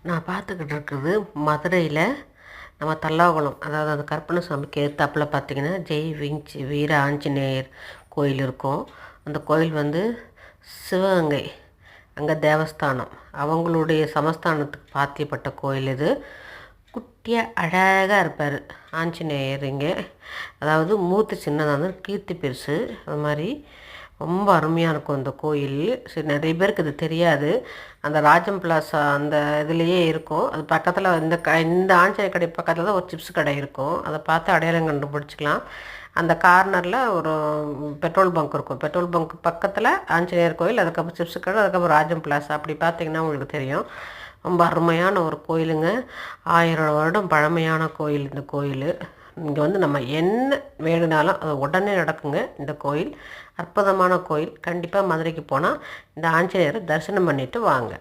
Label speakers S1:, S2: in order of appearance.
S1: நான் பார்த்துக்கிட்டு இருக்குது மதுரையில் நம்ம தல்லாகுளம், அதாவது அந்த கருப்பண்ணசாமிக்கு எதிர்த்தாப்புல பார்த்திங்கன்னா ஜெய் விஞ்ச் வீர ஆஞ்சநேயர் கோயில் இருக்கும். அந்த கோயில் வந்து சிவகங்கை அங்கே தேவஸ்தானம் அவங்களுடைய சமஸ்தானத்துக்கு பாத்தியப்பட்ட கோயில் இது. குட்டியாக அழகாக இருப்பார் ஆஞ்சநேயர் இங்கே. அதாவது மூர்த்தி சின்னதாக இருந்தால் கீர்த்தி பெருசு. அது மாதிரி ரொம்ப அருமையாக இருக்கும் இந்த கோயில். சரி, நிறைய பேருக்கு இது தெரியாது. அந்த ராஜம் பிளாஸா அந்த இதுலேயே இருக்கும். அது பக்கத்தில் இந்த ஆஞ்சநேயர் கடை பக்கத்தில் தான் ஒரு சிப்ஸ் கடை இருக்கும். அதை பார்த்து அடையாளம் கண்டுபிடிச்சிக்கலாம். அந்த கார்னரில் ஒரு பெட்ரோல் பங்க் இருக்கும். பெட்ரோல் பங்க் பக்கத்தில் ஆஞ்சநேயர் கோயில், அதுக்கப்புறம் சிப்ஸ் கடை, அதுக்கப்புறம் ராஜம் பிளாஸா. அப்படி பார்த்தீங்கன்னா உங்களுக்கு தெரியும். ரொம்ப அருமையான ஒரு கோயிலுங்க. 1000 வருடம் பழமையான கோயில் இந்த கோயில். இங்கே வந்து நம்ம என்ன வேணுனாலும் அது உடனே நடக்குங்க. இந்த கோயில் அற்புதமான கோயில். கண்டிப்பாக மதுரைக்கு போனால் இந்த ஆஞ்சநேயரை தரிசனம் பண்ணிவிட்டு வாங்க.